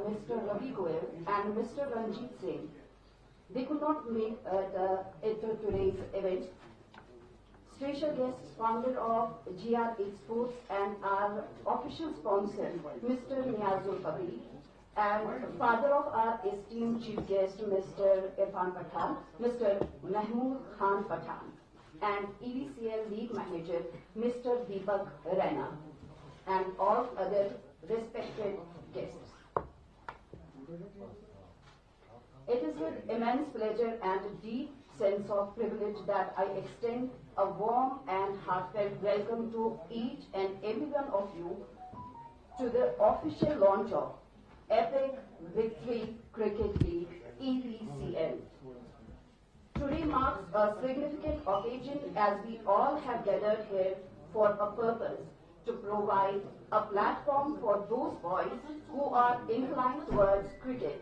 Mr. Ravi Goyal and Mr. Ranjit Singh. They could not make it to today's event. Special guests, founder of GR Exports and our official sponsor, Mr. Niazul Kabir, and father of our esteemed chief guest, Mr. Irfan Pathan, Mr. Mahmood Khan Pathan, and EVCL lead manager, Mr. Deepak Raina, and all other respected guests. It is with immense pleasure and deep sense of privilege that I extend a warm and heartfelt welcome to each and every one of you to the official launch of Epic Victory Cricket League, EVCL. Today marks a significant occasion as we all have gathered here for a purpose to provide a platform for those boys who are inclined towards cricket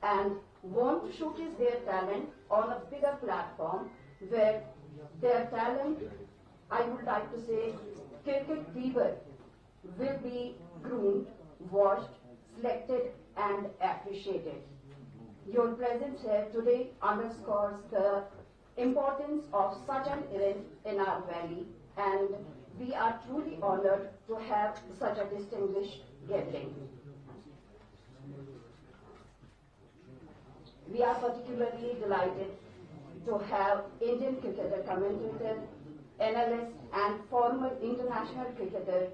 and want to showcase their talent on a bigger platform where their talent, I would like to say, cricket fever, will be groomed, watched, selected and appreciated. Your presence here today underscores the importance of such an event in our valley, and we are truly honored to have such a distinguished gathering. We are particularly delighted to have Indian cricketer, commentator, analyst and former international cricketer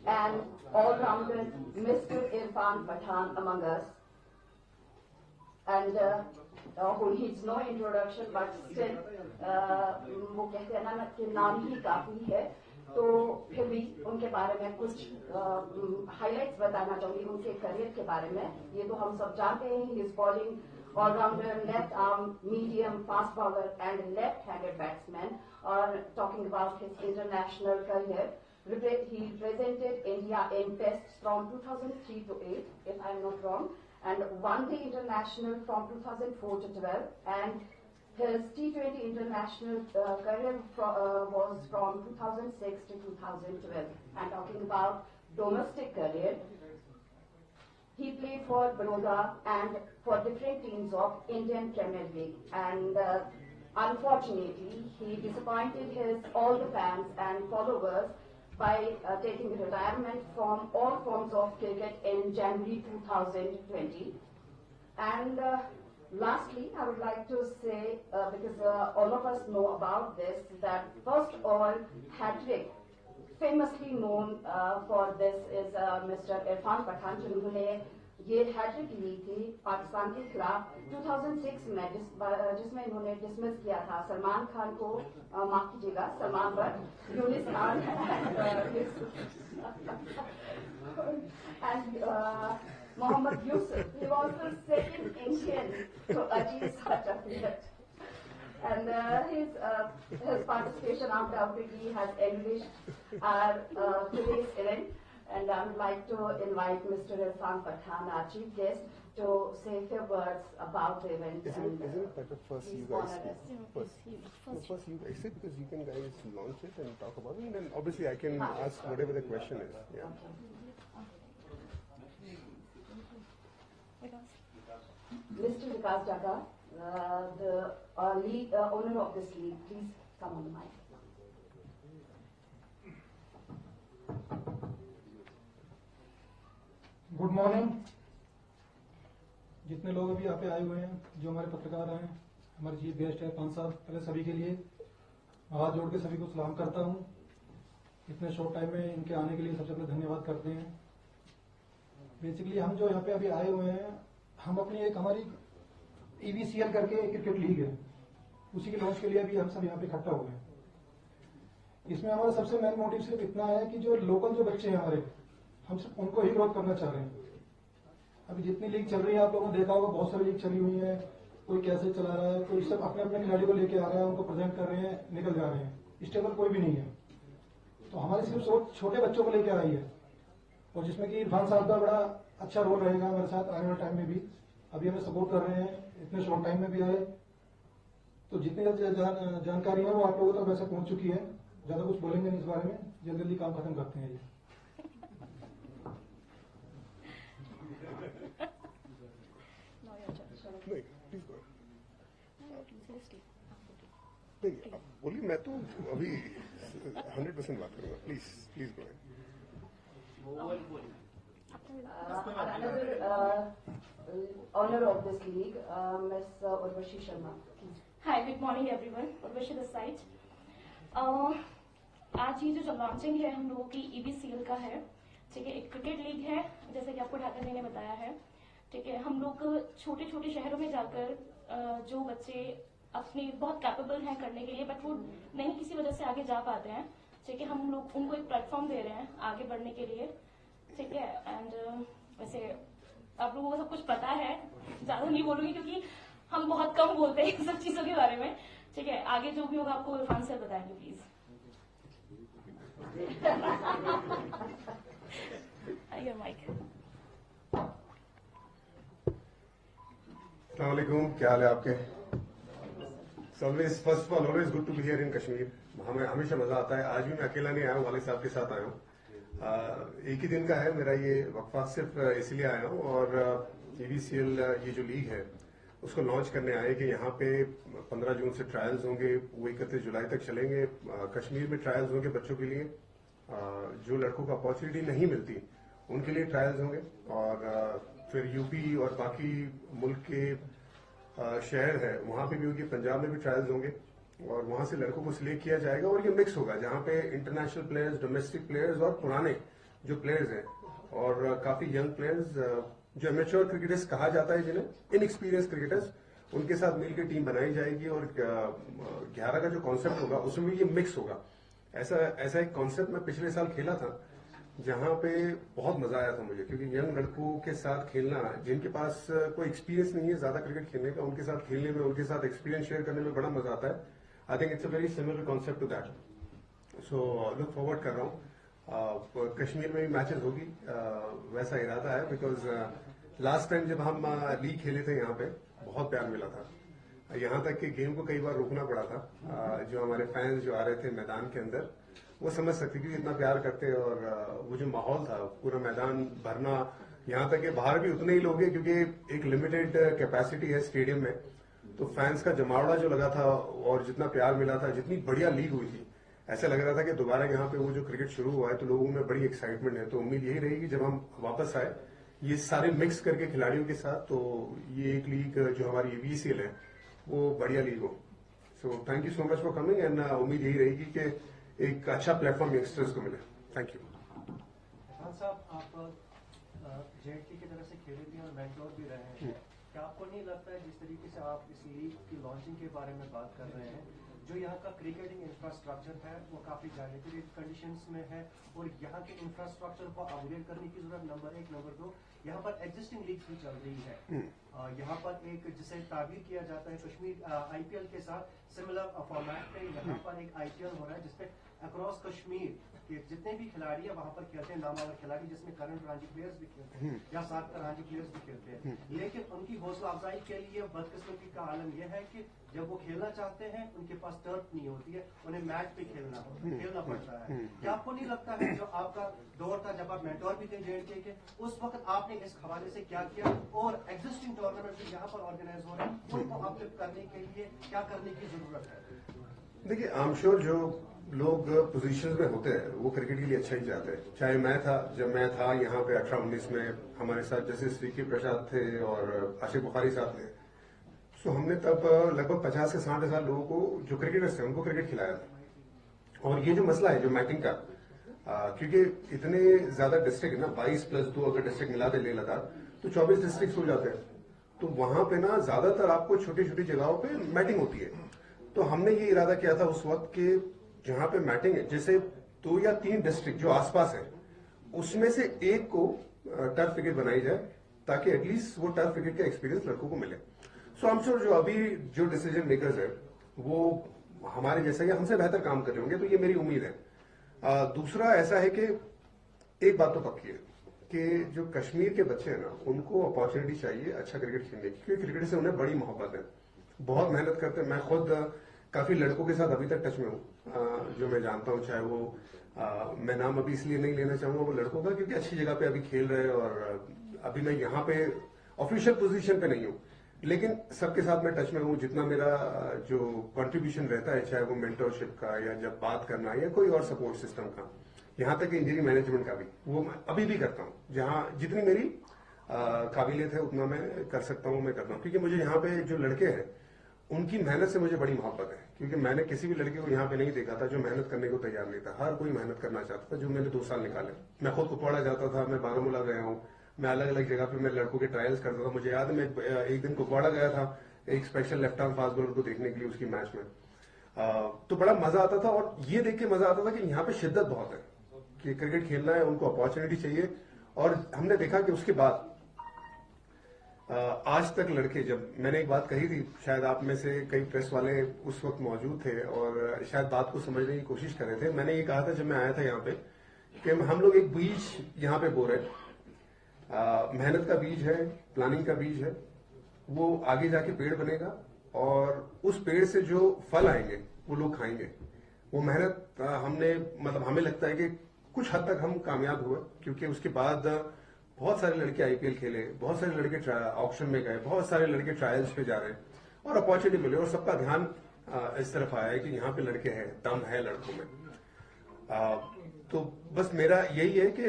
and all-rounder Mr. Irfan Pathan among us. And who needs no introduction, but still वो कहते हैं ना कि नाम ही काफी है, तो फिर भी उनके बारे में कुछ हाइलाइट्स बताना चाहूंगी उनके करियर के बारे में. ये तो हम सब जानते हैं, he is bowling all-rounder, left arm, medium, fast bowler and left-handed batsman. Or talking about his international career, he represented India in tests from 2003 to 8, if I'm not wrong, and one-day international from 2004 to 12, and his T20 international career was from 2006 to 2012. And talking about domestic career, he played for Baroda and for different teams of Indian Premier League, and unfortunately he disappointed all the fans and followers by taking retirement from all forms of cricket in January 2020. And lastly, I would like to say, because all of us know about this, that first of all, hat-trick, famously known for this, is Mr. Irfan Pathan, जिन्होंने ये hat trick ली थी पाकिस्तान के खिलाफ 2006 में, जिसमें इन्होंने dismiss किया था सलमान खान को, माफ कीजिएगा Salman Butt Younis Khan and Mohammad Yusuf. He was the second Indian to achieve such a feat. And his participation undoubtedly has enriched our today's event. And I would like to invite Mr. Irfan Pathan, our chief guest, to say a few words about the event. Isn't it better first you guys first you guys say, because you can guys launch it and talk about it, and then obviously I can ask whatever the question is. Yeah. Mr. Vikas Jaga, the owner of this league, please come on the mic. Good morning. जितने लोग अभी यहाँ पे आए हुए हैं, जो हमारे पत्रकार हैं, हमारे चीफ गेस्ट है पान साहब, पहले सभी के लिए हाथ जोड़ के सभी को सलाम करता हूँ. इतने शॉर्ट टाइम में इनके आने के लिए सबसे पहले धन्यवाद करते हैं. बेसिकली हम जो यहाँ पे अभी आए हुए हैं, हम अपनी एक हमारी EVCL करके क्रिकेट लीग है, उसी के लॉन्च के लिए अभी हम सब यहाँ पे इकट्ठा हुए हैं. इसमें हमारा सबसे मेन मोटिव सिर्फ इतना है कि जो लोकल जो बच्चे हैं हमारे, हम सिर्फ उनको ही ग्रोथ करना चाह रहे हैं. अभी जितनी लीग चल रही है, आप लोगों ने देखा होगा, बहुत सारी लीग चली हुई है, कोई कैसे चला रहा है, कोई सब अपने अपने खिलाड़ी को लेके आ रहा है, उनको प्रेजेंट कर रहे हैं, निकल जा रहे हैं. स्टेबल कोई भी नहीं है. तो हमारी सिर्फ छोटे बच्चों को लेके आई है, और जिसमें कि इरफान साहब का बड़ा अच्छा रोल रहेगा हमारे साथ आने वाले टाइम में भी. अभी हमें सपोर्ट कर रहे हैं, इतने शॉर्ट टाइम में भी आए. तो जितनी जानकारी है वो आप लोगों तक वैसे पहुंच चुकी है. ज्यादा कुछ बोलेंगे नहीं इस बारे में, जल्दी जल्दी काम खत्म करते हैं. नहीं, आप बोलिए, मैं तो अभी 100% बात करूंगा. Please please go ahead. Another honor of this league, Ms. Urvashi Sharma. Hi, good morning everyone. Urvashi this side. आज ये जो लॉन्चिंग है हम लोगों की EBCL का है, ठीक है. एक क्रिकेट लीग है, जैसे कि आपको ढाका ने बताया है, ठीक है. हम लोग छोटे छोटे शहरों में जाकर जो बच्चे अपने बहुत कैपेबल हैं करने के लिए, बट वो नहीं किसी वजह से आगे जा पाते हैं, ठीक है. हम लोग उनको एक प्लेटफॉर्म दे रहे हैं आगे बढ़ने के लिए, ठीक है. एंड वैसे आप लोगों को सब कुछ पता है, ज्यादा नहीं बोलूंगी क्योंकि हम बहुत कम बोलते हैं इन सब चीजों के बारे में, ठीक है. आगे जो भी होगा आपको इरफान सर बताएंगे प्लीज. Your mic. अस्सलाम वालेकुम, क्या हाल है आपके? First of all always good to be here in Kashmir. हमें हमेशा मजा आता है. आज भी मैं अकेला नहीं आया हूँ, वाले साहब के साथ आया हूँ. एक ही दिन का है मेरा ये वक्फा, सिर्फ इसलिए आया हूँ. और EBCL ये जो लीग है उसको लॉन्च करने आए कि यहाँ पे 15 जून से ट्रायल्स होंगे, वो 31 जुलाई तक चलेंगे. कश्मीर में ट्रायल्स होंगे बच्चों के लिए, जो लड़कों को अपॉर्चुनिटी नहीं मिलती उनके लिए ट्रायल्स होंगे. और फिर यूपी और बाकी मुल्क के शहर है वहां पे भी होंगे, पंजाब में भी ट्रायल्स होंगे. और वहां से लड़कों को सिलेक्ट किया जाएगा और ये मिक्स होगा, जहां पे इंटरनेशनल प्लेयर्स, डोमेस्टिक प्लेयर्स और पुराने जो प्लेयर्स हैं और काफी यंग प्लेयर्स, जो एमेच्योर क्रिकेटर्स कहा जाता है जिन्हें, इनएक्सपीरियंस क्रिकेटर्स, उनके साथ मिलकर टीम बनाई जाएगी. और 11 का जो कॉन्सेप्ट होगा उसमें भी ये मिक्स होगा. ऐसा एक कॉन्सेप्ट मैं पिछले साल खेला था जहां पे बहुत मजा आया था मुझे, क्योंकि यंग लड़कों के साथ खेलना, जिनके पास कोई एक्सपीरियंस नहीं है ज्यादा क्रिकेट खेलने का, उनके साथ खेलने में, उनके साथ एक्सपीरियंस शेयर करने में बड़ा मजा आता है. I think it's a very similar concept to that. So look forward कर रहा हूँ. कश्मीर में भी मैचेस होगी, वैसा इरादा है. बिकॉज लास्ट टाइम जब हम लीग खेले थे यहाँ पे बहुत प्यार मिला था. यहाँ तक कि गेम को कई बार रोकना पड़ा था. जो हमारे फैंस जो आ रहे थे मैदान के अंदर वो समझ सकते क्योंकि इतना प्यार करते. और वो जो माहौल था, पूरा मैदान भरना, यहाँ तक कि बाहर भी उतने ही लोग हैं क्योंकि एक लिमिटेड कैपेसिटी है स्टेडियम में. तो फैंस का जमावड़ा जो लगा था और जितना प्यार मिला था, जितनी बढ़िया लीग हुई थी, ऐसा लग रहा था कि दोबारा यहाँ पे वो जो क्रिकेट शुरू हुआ है तो लोगों में बड़ी एक्साइटमेंट है. तो उम्मीद यही रहेगी जब हम वापस आए ये सारे मिक्स करके खिलाड़ियों के साथ, तो ये एक लीग जो हमारी EBCL है वो बढ़िया लीग हो. So thank you so much for coming. And उम्मीद यही रहेगी कि एक अच्छा प्लेटफॉर्म यंगस्टर्स को मिले. Thank you. साहब, आप JNK की तरफ से खेले भी और मेंटोर भी रहे हैं. क्या आपको नहीं लगता है जिस तरीके से आप इस लीग की लॉन्चिंग के बारे में बात कर रहे हैं, जो यहाँ का क्रिकेटिंग इंफ्रास्ट्रक्चर है वो काफी डायलेटेड कंडीशंस में है और यहाँ के इंफ्रास्ट्रक्चर को अपग्रेड करने की जरूरत, नंबर 1. नंबर 2, यहाँ पर एग्जिस्टिंग लीग्स भी चल रही है. यहाँ पर एक जिसे ताबीर किया जाता है कश्मीर IPL के साथ सिमिलर फॉर्मेट पे यहाँ पर एक IPL हो रहा है जिसपे अक्रॉस कश्मीर के जितने भी खिलाड़ी है वहां पर खेलते हैं, नामावर खिलाड़ी जिसमें करंट रणजी प्लेयर्स भी खेलते हैं या 7 रणजी प्लेयर्स भी खेलते हैं. लेकिन उनकी हौसला अफजाई के लिए बदकिस्मती का आलम यह है कि जब वो खेलना चाहते हैं उनके पास टर्फ नहीं होती है, उन्हें मैच पे खेलना पड़ता है. क्या आपको नहीं लगता है जो आपका दौर था जब आप मेंटोर भी थे JNK के, उस वक्त आपने इस हवाले से क्या किया और एग्जिस्टिंग टूर्नामेंट जो यहाँ पर ऑर्गेनाइज हो रहे हैं उनको अपलिफ्ट करने के लिए क्या करने की जरूरत है? देखिए, आई एम श्योर जो लोग पोजीशंस में होते हैं वो क्रिकेट के लिए अच्छा ही चाहते हैं. चाहे मैं था, जब मैं था यहाँ पे 18-19 में, हमारे साथ जैसे VK प्रसाद थे और आशिक बुखारी साहब थे. सो हमने तब लगभग 50 से 60 हजार लोगों को जो क्रिकेटर्स थे उनको क्रिकेट खिलाया था. और ये जो मसला है जो मैटिंग का, क्योंकि इतने ज्यादा डिस्ट्रिक्ट ना, 22+2 अगर डिस्ट्रिक्ट मिला दे लेह लद्दाख तो 24 डिस्ट्रिक्ट हो जाते हैं. तो वहां पे ना ज्यादातर आपको छोटी छोटी जगहों पे मैटिंग होती है. तो हमने ये इरादा किया था उस वक्त के जहां पे मैटिंग है, जैसे 2 या 3 डिस्ट्रिक्ट जो आसपास है उसमें से एक को टर्फ क्रिकेट बनाई जाए ताकि एटलीस्ट वो टर्फ क्रिकेट का एक्सपीरियंस लड़कों को मिले. सो आई एम श्योर जो अभी जो डिसीजन मेकर्स है वो हमारे जैसा या हमसे बेहतर काम कर रहे होंगे, तो ये मेरी उम्मीद है. दूसरा ऐसा है कि एक बात तो पक्की है कि जो कश्मीर के बच्चे हैं ना, उनको अपॉर्चुनिटी चाहिए अच्छा क्रिकेट खेलने की, क्योंकि क्रिकेट से उन्हें बड़ी मोहब्बत है, बहुत मेहनत करते हैं. मैं खुद काफी लड़कों के साथ अभी तक टच में हूँ जो मैं जानता हूँ, चाहे वो मैं नाम अभी इसलिए नहीं लेना चाहूंगा वो लड़कों का क्योंकि अच्छी जगह पे अभी खेल रहे हैं और अभी मैं यहाँ पे ऑफिशियल पोजीशन पे नहीं हूँ, लेकिन सबके साथ मैं टच में हूँ, जितना मेरा जो कंट्रीब्यूशन रहता है, चाहे वो मेंटरशिप का या जब बात करना या कोई और सपोर्ट सिस्टम का, यहाँ तक इंजरी मैनेजमेंट का भी, वो मैं अभी भी करता हूँ। जहाँ जितनी मेरी काबिलियत है उतना मैं कर सकता हूँ, मैं करता हूँ। क्योंकि मुझे यहाँ पे जो लड़के हैं उनकी मेहनत से मुझे बड़ी मोहब्बत है। क्योंकि मैंने किसी भी लड़के को यहाँ पे नहीं देखा था जो मेहनत करने को तैयार नहीं था। हर कोई मेहनत करना चाहता था। जो मैंने 2 साल निकाले, मैं खुद कुपवाड़ा जाता था, मैं बारामूला गया हूँ, मैं अलग अलग जगह पे मैं लड़कों के ट्रायल्स करता था। मुझे याद है, मैं एक दिन कुपवाड़ा गया था एक special left arm fast bowler को देखने के लिए उसकी मैच में। तो बड़ा मजा आता था, और ये देख के मजा आता था कि यहाँ पे शिद्दत बहुत है कि क्रिकेट खेलना है, उनको अपॉर्चुनिटी चाहिए। और हमने देखा कि उसके बाद आज तक लड़के, जब मैंने एक बात कही थी, शायद आप में से कई प्रेस वाले उस वक्त मौजूद थे और शायद बात को समझने की कोशिश कर रहे थे। मैंने ये कहा था जब मैं आया था यहाँ पे कि हम लोग एक बीज यहाँ पे बो रहे हैं, मेहनत का बीज है, प्लानिंग का बीज है, वो आगे जाके पेड़ बनेगा और उस पेड़ से जो फल आएंगे वो लोग खाएंगे। वो मेहनत हमने, मतलब हमें लगता है कि कुछ हद तक हम कामयाब हुए, क्योंकि उसके बाद बहुत सारे लड़के आईपीएल खेले, बहुत सारे लड़के ऑक्शन में गए, बहुत सारे लड़के ट्रायल्स पे जा रहे हैं और अपॉर्चुनिटी मिले, और सबका ध्यान इस तरफ आया है कि यहाँ पे लड़के हैं, दम है लड़कों में। तो बस मेरा यही है कि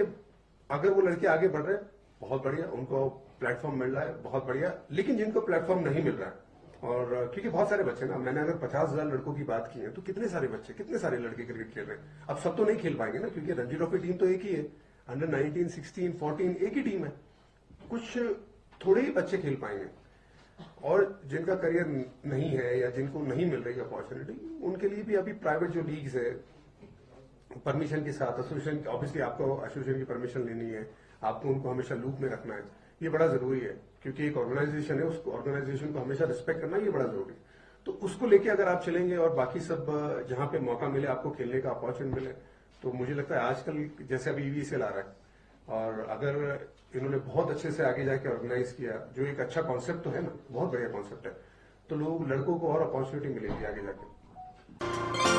अगर वो लड़के आगे बढ़ रहे हैं, बहुत बढ़िया, उनको प्लेटफॉर्म मिल रहा है, बहुत बढ़िया। लेकिन जिनको प्लेटफॉर्म नहीं मिल रहा है, और क्योंकि बहुत सारे बच्चे ना, मैंने अगर 50,000 लड़कों की बात की है तो कितने सारे बच्चे, कितने सारे लड़के क्रिकेट खेल रहे हैं। अब सब तो नहीं खेल पाएंगे ना, क्योंकि रणजी ट्रॉफी टीम तो एक ही है, अंडर 19, 16, 14 एक ही टीम है। कुछ थोड़े ही बच्चे खेल पाएंगे, और जिनका करियर नहीं है या जिनको नहीं मिल रही अपॉर्चुनिटी, उनके लिए भी अभी प्राइवेट जो लीग्स है, परमिशन के साथ, एसोसिएशन, ऑब्वियसली आपको एसोसिएशन की परमिशन लेनी है, आपको उनको हमेशा लूप में रखना है, ये बड़ा जरूरी है। क्योंकि एक ऑर्गेनाइजेशन है, उस ऑर्गेनाइजेशन को हमेशा रिस्पेक्ट करना, ये बड़ा जरूरी है। तो उसको लेके अगर आप चलेंगे और बाकी सब जहां पे मौका मिले, आपको खेलने का अपॉर्चुनिटी मिले, तो मुझे लगता है आजकल जैसे अभी ईवीसीएल आ रहा है, और अगर इन्होंने बहुत अच्छे से आगे जाके ऑर्गेनाइज किया, जो एक अच्छा कॉन्सेप्ट तो है ना, बहुत बढ़िया कॉन्सेप्ट है, तो लोग, लड़कों को और अपॉर्चुनिटी मिलेगी आगे जाके।